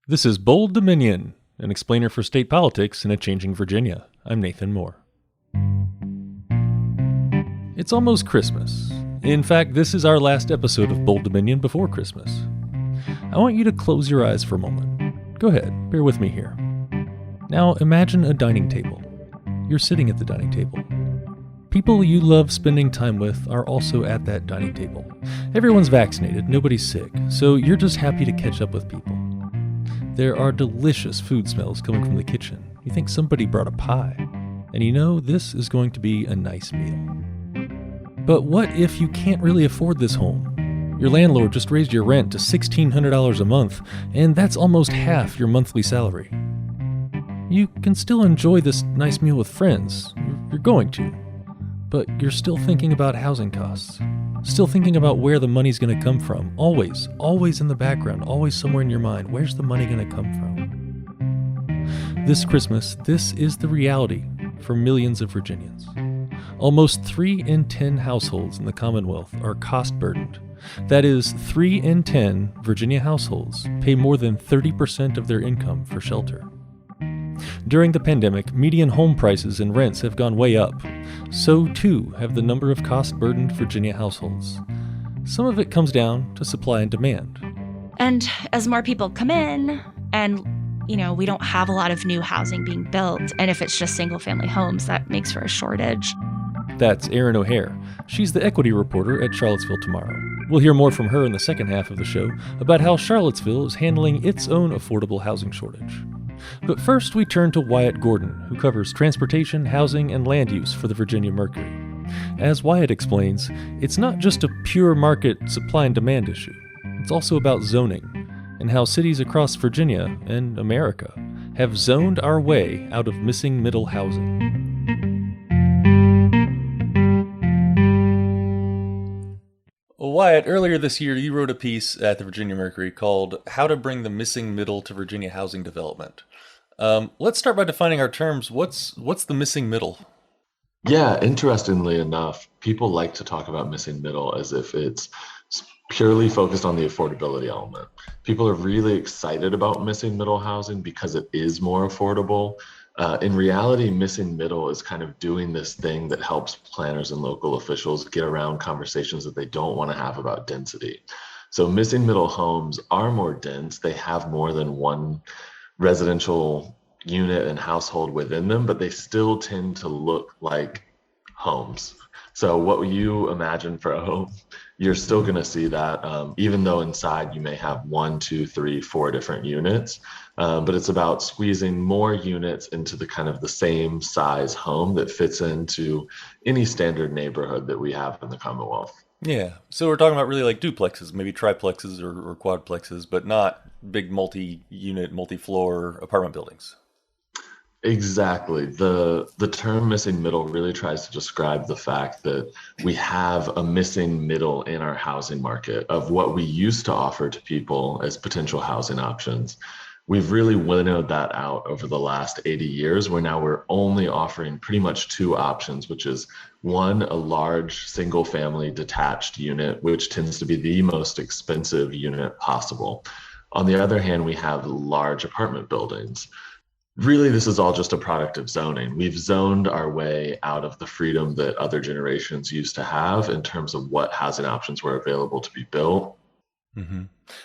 This is Bold Dominion, an explainer for state politics in a changing Virginia. I'm Nathan Moore. It's almost Christmas. In fact, this is our last episode of Bold Dominion before Christmas. I want you to close your eyes for a moment. Go ahead, bear with me here. Now imagine a dining table. You're sitting at the dining table. People you love spending time with are also at that dining table. Everyone's vaccinated, nobody's sick, so you're just happy to catch up with people. There are delicious food smells coming from the kitchen. You think somebody brought a pie, and you know this is going to be a nice meal. But what if you can't really afford this home? Your landlord just raised your rent to $1,600 a month, and that's almost half your monthly salary. You can still enjoy this nice meal with friends. You're going to. But you're still thinking about housing costs. Still thinking about where the money's going to come from. Always in the background, always somewhere in your mind. Where's the money going to come from? This Christmas, this is the reality for millions of Virginians. Almost 3 in 10 households in the Commonwealth are cost-burdened. That is, 3 in 10 Virginia households pay more than 30% of their income for shelter. During the pandemic, median home prices and rents have gone way up. So too have the number of cost-burdened Virginia households. Some of it comes down to supply and demand. And as more people come in, and we don't have a lot of new housing being built, and if it's just single-family homes, that makes for a shortage. That's Erin O'Hare. She's the equity reporter at Charlottesville Tomorrow. We'll hear more from her in the second half of the show about how Charlottesville is handling its own affordable housing shortage. But first, we turn to Wyatt Gordon, who covers transportation, housing, and land use for the Virginia Mercury. As Wyatt explains, it's not just a pure market supply and demand issue. It's also about zoning, and how cities across Virginia and America have zoned our way out of missing middle housing. Wyatt, earlier this year you wrote a piece at the Virginia Mercury called How to Bring the Missing Middle to Virginia Housing Development. Let's start by defining our terms. What's the missing middle? Yeah, interestingly enough, people like to talk about missing middle as if it's purely focused on the affordability element. People are really excited about missing middle housing because it is more affordable. In reality, missing middle is kind of doing this thing that helps planners and local officials get around conversations that they don't want to have about density. So missing middle homes are more dense. They have more than one residential unit and household within them, but they still tend to look like homes. So what you imagine for a home, you're still going to see that, even though inside you may have 1, 2, 3, 4 different units. But it's about squeezing more units into the kind of the same size home that fits into any standard neighborhood that we have in the Commonwealth. Yeah, so we're talking about really like duplexes, maybe triplexes or quadplexes, but not big multi-unit, multi-floor apartment buildings. Exactly. The term missing middle really tries to describe the fact that we have a missing middle in our housing market of what we used to offer to people as potential housing options. We've really winnowed that out over the last 80 years, where now we're only offering pretty much 2 options, which is one, a large single family detached unit, which tends to be the most expensive unit possible. On the other hand, we have large apartment buildings. Really, this is all just a product of zoning. We've zoned our way out of the freedom that other generations used to have in terms of what housing options were available to be built. Mm-hmm.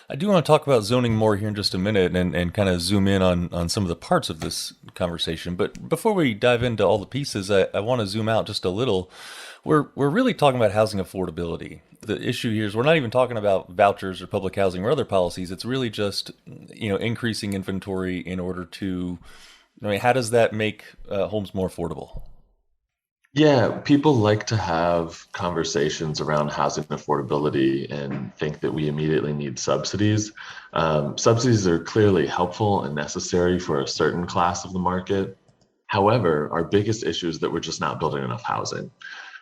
I do want to talk about zoning more here in just a minute and kind of zoom in on some of the parts of this conversation. But before we dive into all the pieces, I want to zoom out just a little. We're really talking about housing affordability. The issue here is we're not even talking about vouchers or public housing or other policies. It's really just, increasing inventory in order to, how does that make homes more affordable? Yeah, people like to have conversations around housing affordability and think that we immediately need subsidies. Subsidies are clearly helpful and necessary for a certain class of the market. However, our biggest issue is that we're just not building enough housing.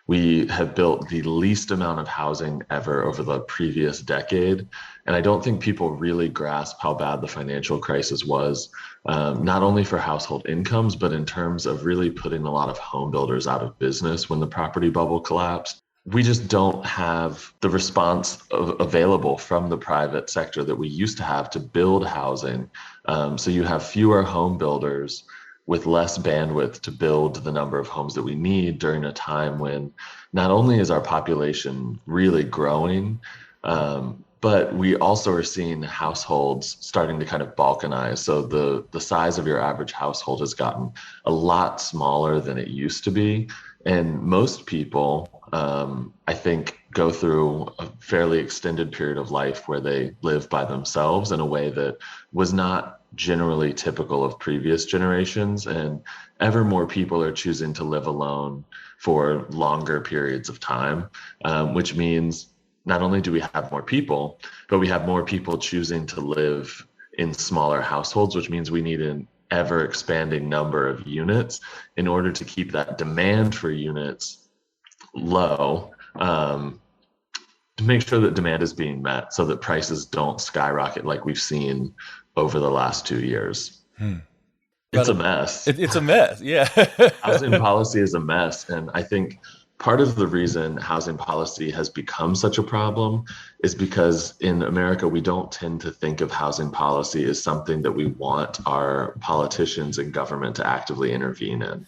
We have built the least amount of housing ever over the previous decade. And I don't think people really grasp how bad the financial crisis was, not only for household incomes, but in terms of really putting a lot of home builders out of business when the property bubble collapsed. we just don't have the response available from the private sector that we used to have to build housing. So you have fewer home builders with less bandwidth to build the number of homes that we need during a time when not only is our population really growing, but we also are seeing households starting to kind of balkanize. So the size of your average household has gotten a lot smaller than it used to be. And most people, I think, go through a fairly extended period of life where they live by themselves in a way that was not generally typical of previous generations. And ever more people are choosing to live alone for longer periods of time, which means not only do we have more people, but we have more people choosing to live in smaller households, which means we need an ever expanding number of units in order to keep that demand for units low, to make sure that demand is being met so that prices don't skyrocket like we've seen over the last 2 years. It's a mess. It's a mess. Yeah. Housing policy is a mess. And I think part of the reason housing policy has become such a problem is because in America, we don't tend to think of housing policy as something that we want our politicians and government to actively intervene in.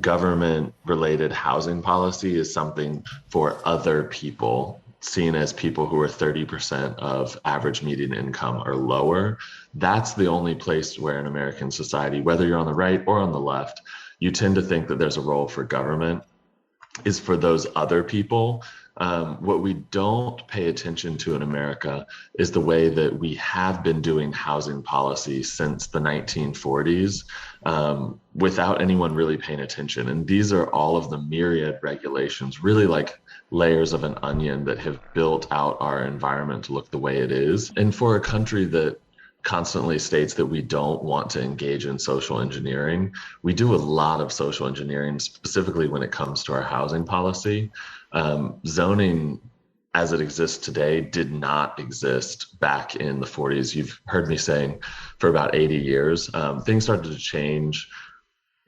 Government-related housing policy is something for other people, seen as people who are 30% of average median income or lower. That's the only place where in American society, whether you're on the right or on the left, you tend to think that there's a role for government, is for those other people. What we don't pay attention to in America is the way that we have been doing housing policy since the 1940s without anyone really paying attention. And these are all of the myriad regulations, really like layers of an onion, that have built out our environment to look the way it is. And for a country that constantly states that we don't want to engage in social engineering, we do a lot of social engineering, specifically when it comes to our housing policy. Zoning as it exists today did not exist back in the 40s. You've heard me saying for about 80 years. Things started to change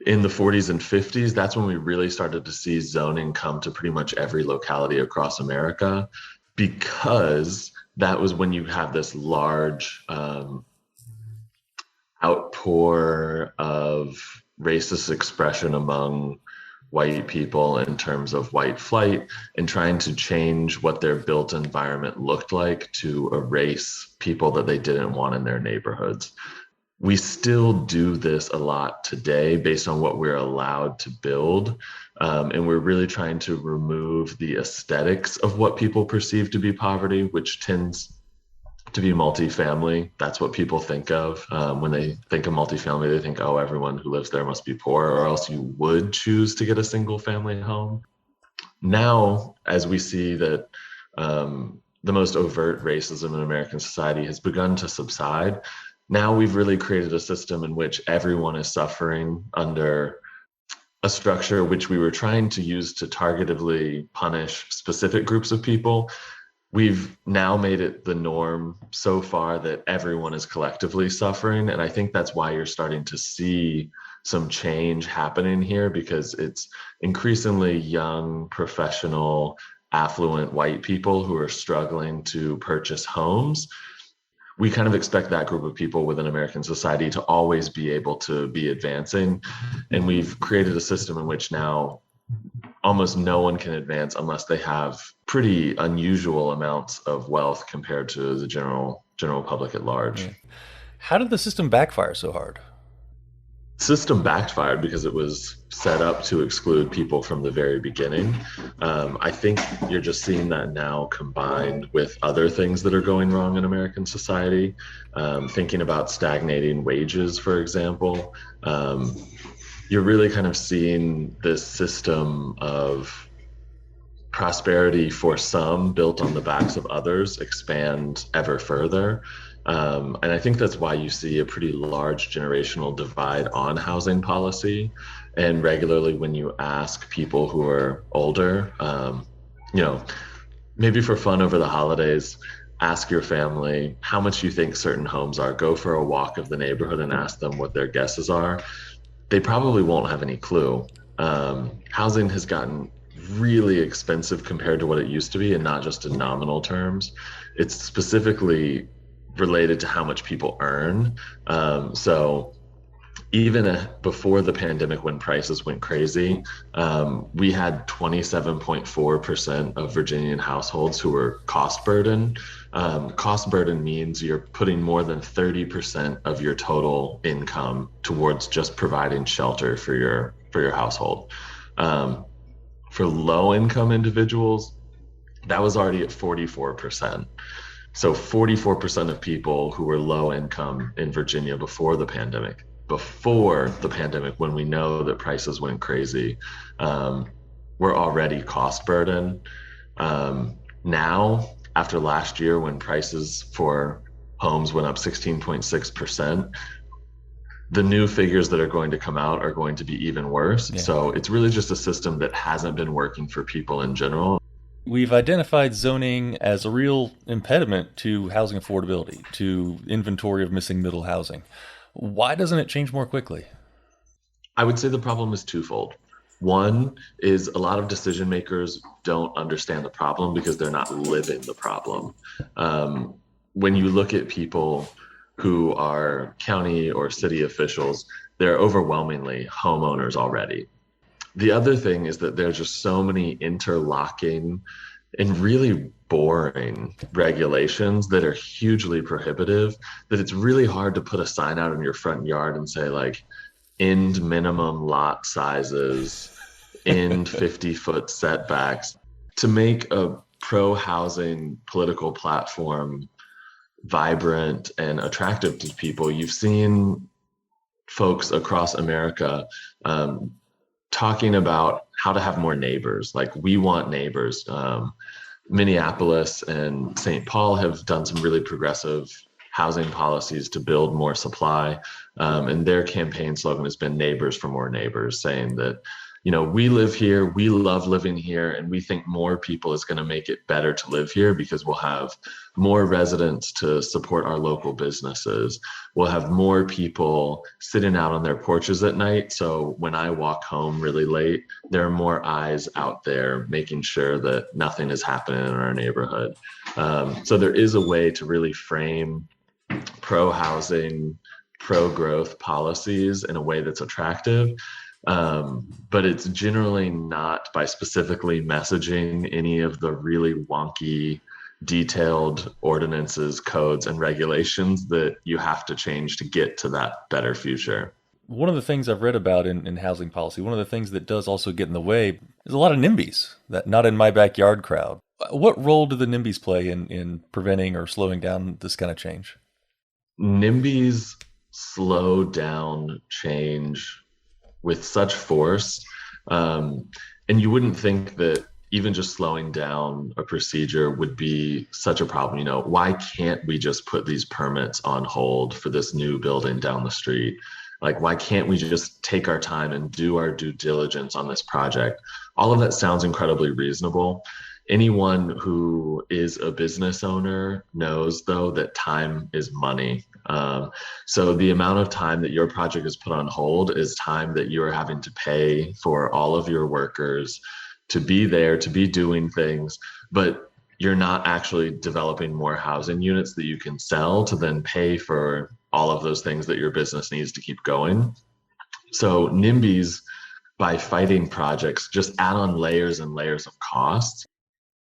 in the 40s and 50s. That's when we really started to see zoning come to pretty much every locality across America, because that was when you have this large outpour of racist expression among white people in terms of white flight and trying to change what their built environment looked like to erase people that they didn't want in their neighborhoods. We still do this a lot today based on what we're allowed to build. And we're really trying to remove the aesthetics of what people perceive to be poverty, which tends to be multifamily. That's what people think of. When they think of multifamily, they think, oh, everyone who lives there must be poor, or else you would choose to get a single family home. Now, as we see that the most overt racism in American society has begun to subside, now we've really created a system in which everyone is suffering under a structure which we were trying to use to targetedly punish specific groups of people. We've now made it the norm so far that everyone is collectively suffering. And I think that's why you're starting to see some change happening here, because it's increasingly young, professional, affluent white people who are struggling to purchase homes. We kind of expect that group of people within American society to always be able to be advancing. And we've created a system in which now almost no one can advance unless they have pretty unusual amounts of wealth compared to the general public at large. Yeah. How did the system backfire so hard? System backfired because it was set up to exclude people from the very beginning. I think you're just seeing that now combined with other things that are going wrong in American society. Thinking about stagnating wages, for example. You're really kind of seeing this system of prosperity for some built on the backs of others expand ever further. And I think that's why you see a pretty large generational divide on housing policy. And regularly when you ask people who are older, maybe for fun over the holidays, ask your family how much you think certain homes are. Go for a walk of the neighborhood and ask them what their guesses are. They probably won't have any clue. Housing has gotten really expensive compared to what it used to be, and not just in nominal terms. It's specifically related to how much people earn. So even before the pandemic, when prices went crazy, we had 27.4% of Virginian households who were cost burden. Cost burden means you're putting more than 30% of your total income towards just providing shelter for your household. Um, for low income individuals, that was already at 44%. So 44% of people who were low income in Virginia before the pandemic, when we know that prices went crazy, were already cost burden. Now, after last year, when prices for homes went up 16.6%, the new figures that are going to come out are going to be even worse. Yeah. So it's really just a system that hasn't been working for people in general. We've identified zoning as a real impediment to housing affordability, to inventory of missing middle housing. Why doesn't it change more quickly? I would say the problem is twofold. One is a lot of decision makers don't understand the problem because they're not living the problem. Um, when you look at people who are county or city officials, they're overwhelmingly homeowners already. The other thing is that there's just so many interlocking and really boring regulations that are hugely prohibitive that it's really hard to put a sign out in your front yard and say, like, end minimum lot sizes, end 50-foot setbacks. To make a pro housing political platform vibrant and attractive to people, you've seen folks across America talking about how to have more neighbors. Like, we want neighbors. Minneapolis and St. Paul have done some really progressive housing policies to build more supply. And their campaign slogan has been neighbors for more neighbors, saying that, we live here, we love living here, and we think more people is going to make it better to live here because we'll have more residents to support our local businesses. We'll have more people sitting out on their porches at night. So when I walk home really late, there are more eyes out there making sure that nothing is happening in our neighborhood. So there is a way to really frame pro housing, pro growth policies in a way that's attractive. But it's generally not by specifically messaging any of the really wonky, detailed ordinances, codes, and regulations that you have to change to get to that better future. One of the things I've read about in housing policy, one of the things that does also get in the way is a lot of NIMBYs, that not in my backyard crowd. What role do the NIMBYs play in preventing or slowing down this kind of change? NIMBYs slow down change with such force. And you wouldn't think that even just slowing down a procedure would be such a problem. Why can't we just put these permits on hold for this new building down the street? Like, why can't we just take our time and do our due diligence on this project? All of that sounds incredibly reasonable. Anyone who is a business owner knows, though, that time is money. So the amount of time that your project is put on hold is time that you're having to pay for all of your workers to be there, to be doing things, but you're not actually developing more housing units that you can sell to then pay for all of those things that your business needs to keep going. So NIMBYs, by fighting projects, just add on layers and layers of costs.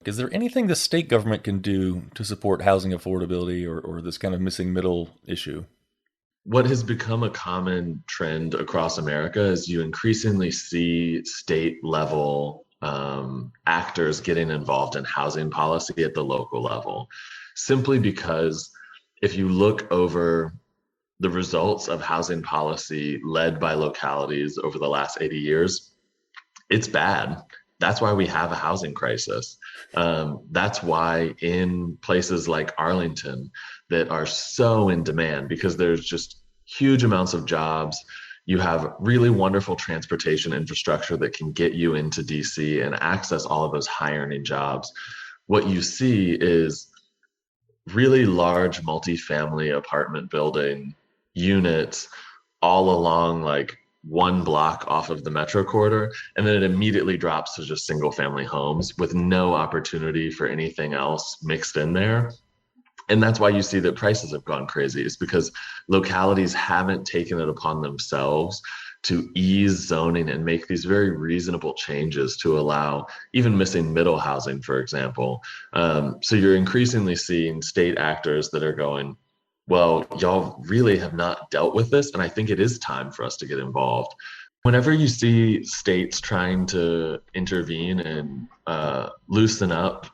Is there anything the state government can do to support housing affordability or this kind of missing middle issue? What has become a common trend across America is you increasingly see state level actors getting involved in housing policy at the local level, simply because if you look over the results of housing policy led by localities over the last 80 years, it's bad. That's why we have a housing crisis. That's why in places like Arlington that are so in demand, because there's just huge amounts of jobs, you have really wonderful transportation infrastructure that can get you into DC and access all of those high earning jobs. What you see is really large multifamily apartment building units all along like one block off of the metro corridor, and then it immediately drops to just single family homes with no opportunity for anything else mixed in there. And that's why you see that prices have gone crazy, is because localities haven't taken it upon themselves to ease zoning and make these very reasonable changes to allow even missing middle housing, for example. So you're increasingly seeing state actors that are going, well, y'all really have not dealt with this, and I think it is time for us to get involved. Whenever you see states trying to intervene and loosen up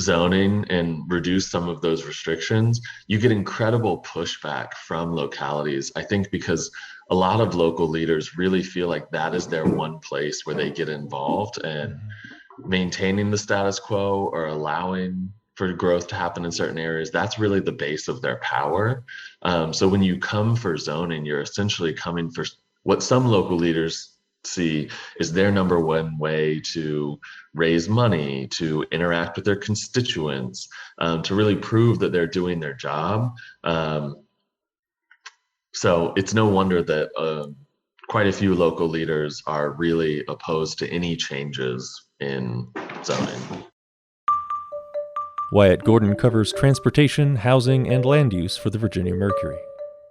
zoning and reduce some of those restrictions, you get incredible pushback from localities. I think because a lot of local leaders really feel like that is their one place where they get involved, and maintaining the status quo or allowing for growth to happen in certain areas, that's really the base of their power. So when you come for zoning, you're essentially coming for what some local leaders see is their number one way to raise money, to interact with their constituents, to really prove that they're doing their job. So it's no wonder that quite a few local leaders are really opposed to any changes in zoning. Wyatt Gordon covers transportation, housing, and land use for the Virginia Mercury.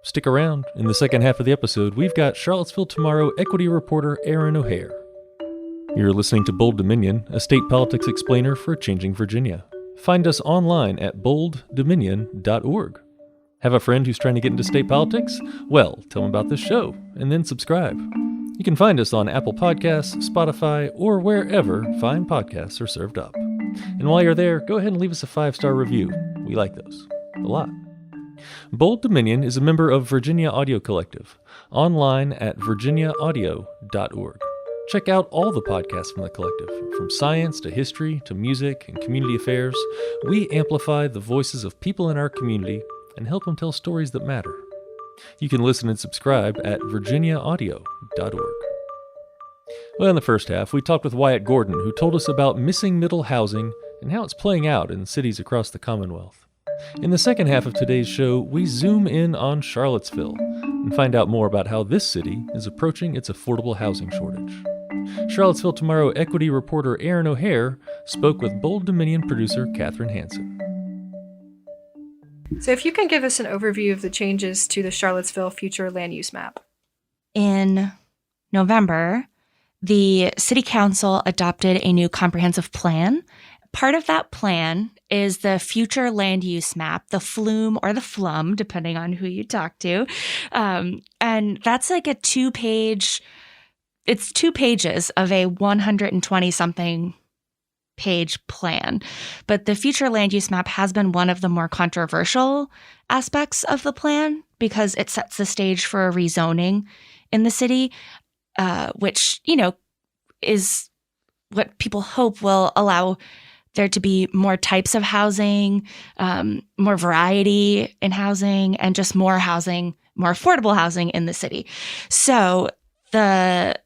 Stick around. In the second half of the episode, we've got Charlottesville Tomorrow equity reporter Aaron O'Hare. You're listening to Bold Dominion, a state politics explainer for a changing Virginia. Find us online at bolddominion.org. Have a friend who's trying to get into state politics? Well, tell them about this show, and then subscribe. You can find us on Apple Podcasts, Spotify, or wherever fine podcasts are served up. And while you're there, go ahead and leave us a 5-star review. We like those a lot. Bold Dominion is a member of Virginia Audio Collective, online at virginiaaudio.org. Check out all the podcasts from the collective, from science to history to music and community affairs. We amplify the voices of people in our community and help them tell stories that matter. You can listen and subscribe at virginiaaudio.org. Well, in the first half, we talked with Wyatt Gordon, who told us about missing middle housing and how it's playing out in cities across the Commonwealth. In the second half of today's show, we zoom in on Charlottesville and find out more about how this city is approaching its affordable housing shortage. Charlottesville Tomorrow equity reporter Aaron O'Hare spoke with Bold Dominion producer Katherine Hansen. So if you can give us an overview of the changes to the Charlottesville future land use map. In November, the City Council adopted a new comprehensive plan. Part of that plan is the future land use map, the flume or the flum, depending on who you talk to. And that's like a 2-page, it's 2 pages of a 120-something page plan. But the future land use map has been one of the more controversial aspects of the plan because it sets the stage for a rezoning in the city, which, is what people hope will allow there to be more types of housing, more variety in housing, and just more housing, more affordable housing in the city. So the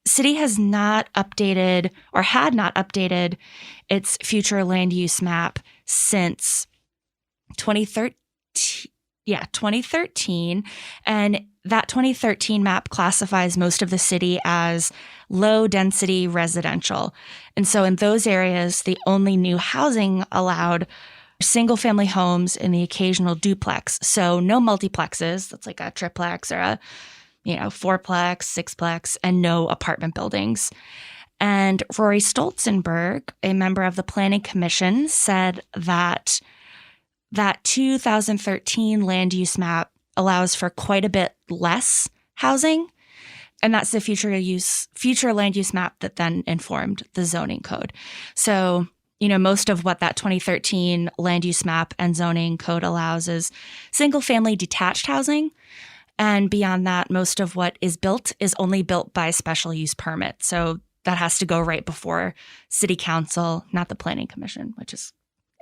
city has not updated or had not updated its future land use map since 2013. Yeah, 2013. And that 2013 map classifies most of the city as low density residential. And so in those areas, the only new housing allowed are single family homes and the occasional duplex. So no multiplexes, that's like a triplex or a, fourplex, sixplex, and no apartment buildings. And Rory Stolzenberg, a member of the Planning Commission, said that 2013 land use map allows for quite a bit less housing. And that's the future land use map that then informed the zoning code. So, most of what that 2013 land use map and zoning code allows is single family detached housing. And beyond that, most of what is built is only built by special use permit. So that has to go right before City Council, not the Planning Commission, which is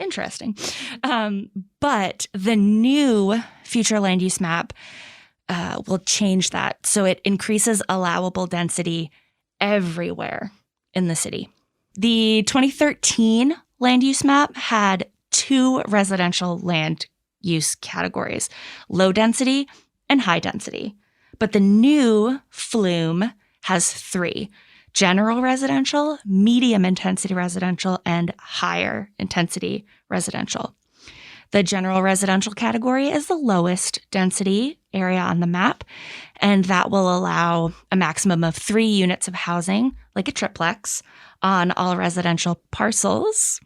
interesting. But the new future land use map will change that. So it increases allowable density everywhere in the city. The 2013 land use map had 2 residential land use categories, low density and high density. But the new flume has 3: general residential, medium intensity residential, and higher intensity residential. The general residential category is the lowest density area on the map, and that will allow a maximum of 3 units of housing, like a triplex, on all residential parcels.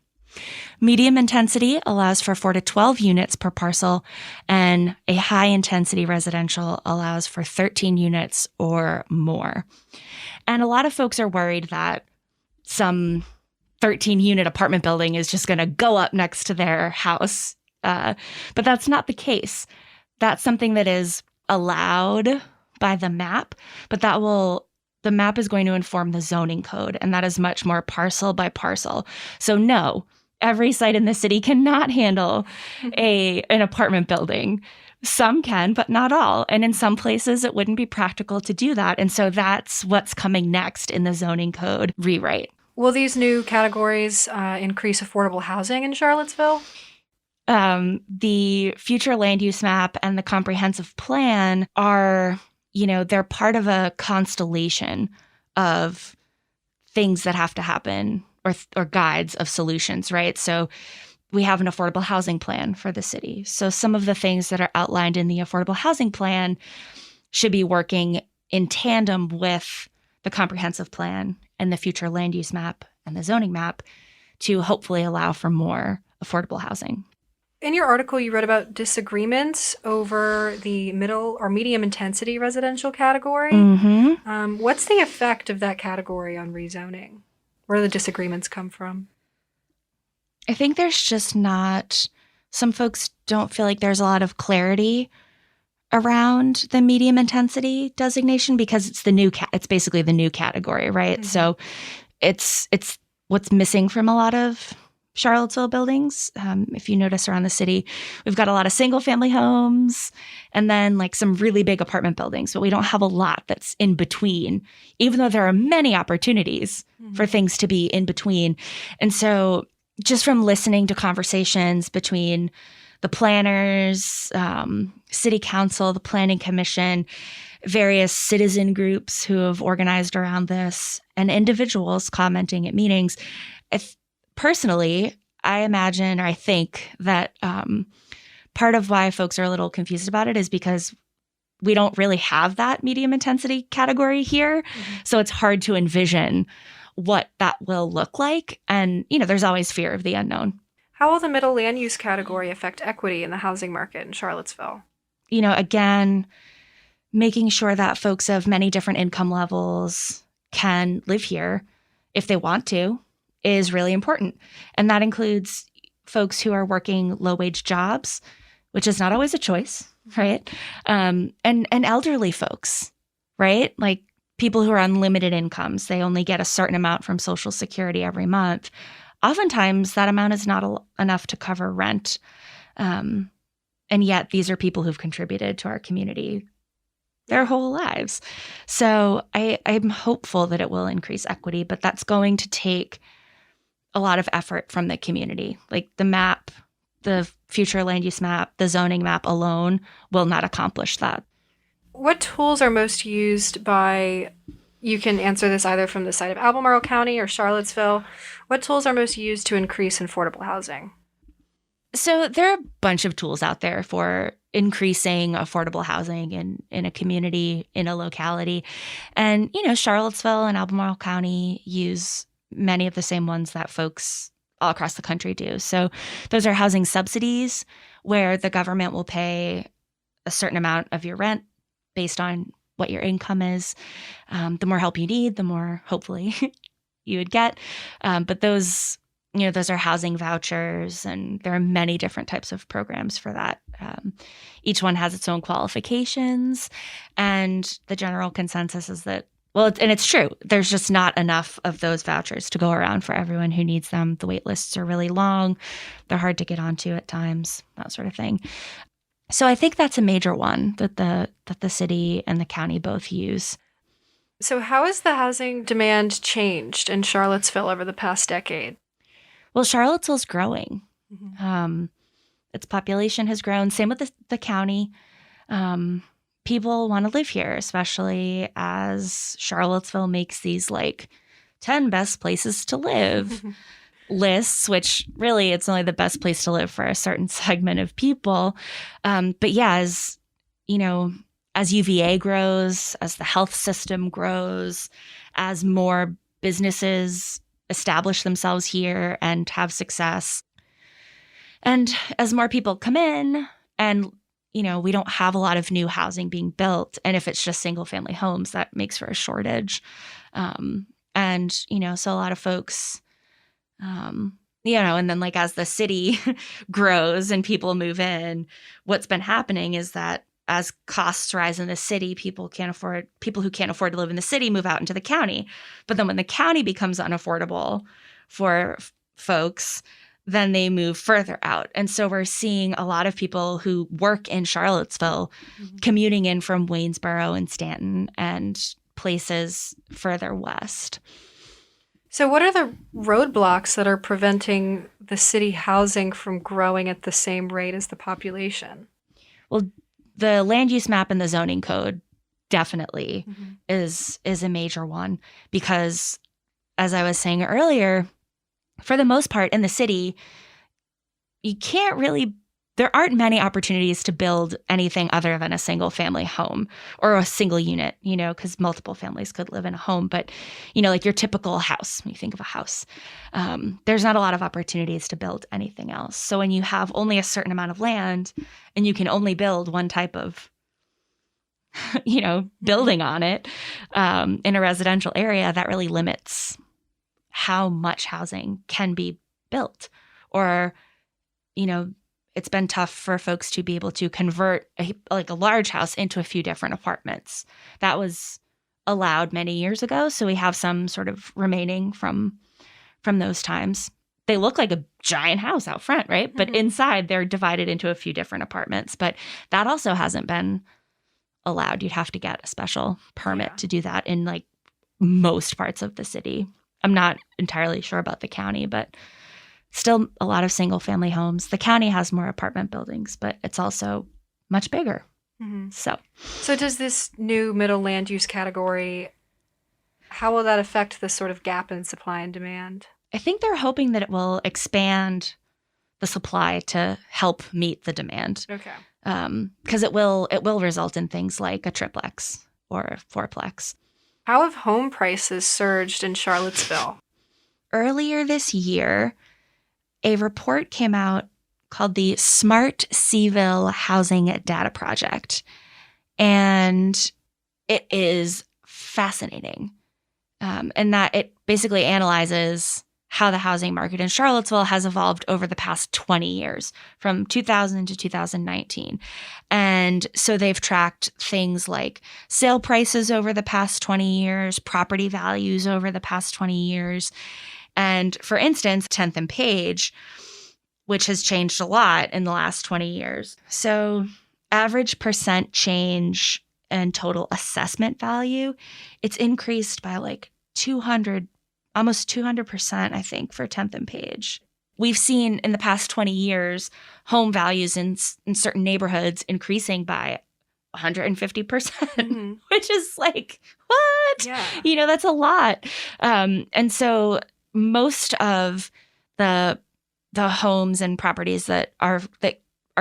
Medium intensity allows for 4 to 12 units per parcel, and a high intensity residential allows for 13 units or more. And a lot of folks are worried that some 13-unit apartment building is just going to go up next to their house. But that's not the case. That's something that is allowed by the map, but the map is going to inform the zoning code, and that is much more parcel by parcel. So no, every site in the city cannot handle an apartment building. Some can, but not all. And in some places, it wouldn't be practical to do that. And so that's what's coming next in the zoning code rewrite. Will these new categories increase affordable housing in Charlottesville? The future land use map and the comprehensive plan are, they're part of a constellation of things that have to happen or guides of solutions, right? So we have an affordable housing plan for the city. So some of the things that are outlined in the affordable housing plan should be working in tandem with the comprehensive plan and the future land use map and the zoning map to hopefully allow for more affordable housing. In your article, you wrote about disagreements over the middle or medium intensity residential category. Mm-hmm. What's the effect of that category on rezoning? Where do the disagreements come from? I think there's just some folks don't feel like there's a lot of clarity around the medium intensity designation because it's it's basically the new category, right? Mm-hmm. So it's what's missing from a lot of Charlottesville buildings. If you notice around the city, we've got a lot of single family homes and then like some really big apartment buildings, but we don't have a lot that's in between, even though there are many opportunities for things to be in between. And so just from listening to conversations between the planners, city council, the planning commission, various citizen groups who have organized around this, and individuals commenting at meetings, personally, I imagine or I think that part of why folks are a little confused about it is because we don't really have that medium intensity category here. Mm-hmm. So it's hard to envision what that will look like. And, there's always fear of the unknown. How will the middle land use category affect equity in the housing market in Charlottesville? Again, making sure that folks of many different income levels can live here if they want to is really important. And that includes folks who are working low-wage jobs, which is not always a choice, right? And elderly folks, right? Like people who are on limited incomes. They only get a certain amount from Social Security every month. Oftentimes, that amount is not enough to cover rent. And yet, these are people who've contributed to our community their whole lives. So I'm hopeful that it will increase equity, but that's going to take a lot of effort from the community. Like the map, the future land use map, the zoning map alone will not accomplish that. What tools are most used by, you can answer this either from the side of Albemarle County or Charlottesville, what tools are most used to increase affordable housing? So there are a bunch of tools out there for increasing affordable housing in a community, in a locality. And, Charlottesville and Albemarle County use many of the same ones that folks all across the country do. So those are housing subsidies where the government will pay a certain amount of your rent based on what your income is. The more help you need, the more hopefully you would get. But those are housing vouchers, and there are many different types of programs for that. Each one has its own qualifications, and the general consensus is that, and it's true, there's just not enough of those vouchers to go around for everyone who needs them. The wait lists are really long. They're hard to get onto at times, that sort of thing. So I think that's a major one that the city and the county both use. So how has the housing demand changed in Charlottesville over the past decade? Well, Charlottesville's growing. Mm-hmm. Its population has grown. Same with the county. people want to live here, especially as Charlottesville makes these like 10 best places to live lists, which really it's only the best place to live for a certain segment of people. But yeah, as you know, as UVA grows, as the health system grows, as more businesses establish themselves here and have success, and as more people come in, and you know, we don't have a lot of new housing being built, and if it's just single family homes, that makes for a shortage. And you know, so a lot of folks, you know, and then like as the city grows and people move in, what's been happening is that as costs rise in the city, people who can't afford to live in the city move out into the county. But then when the county becomes unaffordable for folks, then they move further out. And so we're seeing a lot of people who work in Charlottesville commuting in from Waynesboro and Stanton and places further west. So what are the roadblocks that are preventing the city housing from growing at the same rate as the population? Well, the land use map and the zoning code definitely is a major one, because as I was saying earlier, for the most part in the city, there aren't many opportunities to build anything other than a single family home or a single unit, you know, because multiple families could live in a home. But, you know, like your typical house, when you think of a house, there's not a lot of opportunities to build anything else. So when you have only a certain amount of land and you can only build one type of, you know, building on it in a residential area, that really limits how much housing can be built. Or, you know, it's been tough for folks to be able to convert a large house into a few different apartments. That was allowed many years ago, so we have some sort of remaining from those times. They look like a giant house out front, right? But inside they're divided into a few different apartments. But that also hasn't been allowed. You'd have to get a special permit to do that in like most parts of the city. I'm not entirely sure about the county, but still a lot of single family homes. The county has more apartment buildings, but it's also much bigger. So does this new middle land use category, how will that affect the sort of gap in supply and demand? I think they're hoping that it will expand the supply to help meet the demand. Okay. Because it will result in things like a triplex or a fourplex. How have home prices surged in Charlottesville? Earlier this year, a report came out called the Smart Seville Housing Data Project. And it is fascinating. And that it basically analyzes how the housing market in Charlottesville has evolved over the past 20 years, from 2000 to 2019. And so they've tracked things like sale prices over the past 20 years, property values over the past 20 years. And for instance, 10th and Page, which has changed a lot in the last 20 years. So average percent change and total assessment value, it's increased by like almost 200%, I think, for 10th and Page. We've seen in the past 20 years, home values in certain neighborhoods increasing by 150%, which is like, what? Yeah. You know, that's a lot. And so most of the homes and properties that are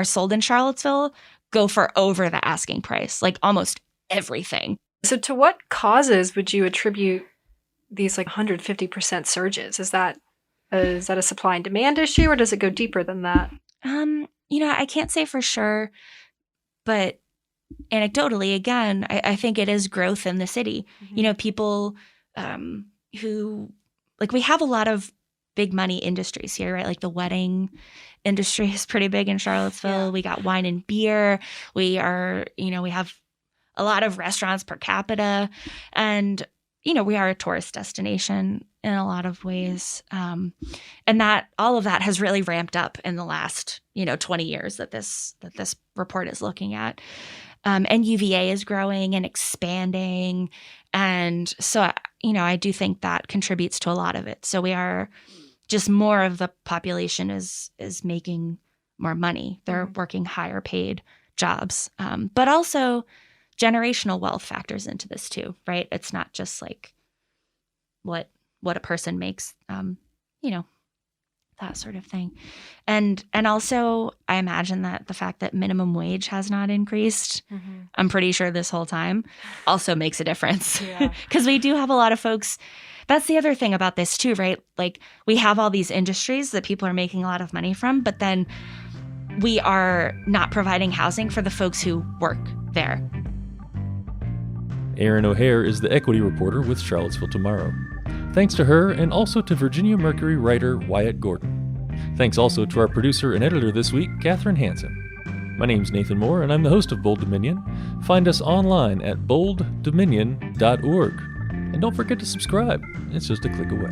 sold in Charlottesville go for over the asking price, like almost everything. So to what causes would you attribute these like 150% surges? Is that a supply and demand issue, or does it go deeper than that? You know, I can't say for sure, but anecdotally, again, I think it is growth in the city. You know, people who, like, we have a lot of big money industries here, right? Like the wedding industry is pretty big in Charlottesville. Yeah. We got wine and beer. We have a lot of restaurants per capita, and you know, we are a tourist destination in a lot of ways. And that all of that has really ramped up in the last, 20 years that this report is looking at. And UVA is growing and expanding. And so, I do think that contributes to a lot of it. So we are just more of the population is making more money. They're working higher paid jobs. But also generational wealth factors into this too, right? It's not just like what a person makes, that sort of thing. And also, I imagine that the fact that minimum wage has not increased, I'm pretty sure this whole time, also makes a difference. Because we do have a lot of folks. That's the other thing about this too, right? Like, we have all these industries that people are making a lot of money from, but then we are not providing housing for the folks who work there. Erin O'Hare is the equity reporter with Charlottesville Tomorrow. Thanks to her, and also to Virginia Mercury writer Wyatt Gordon. Thanks also to our producer and editor this week, Katherine Hansen. My name's Nathan Moore, and I'm the host of Bold Dominion. Find us online at bolddominion.org. And don't forget to subscribe. It's just a click away.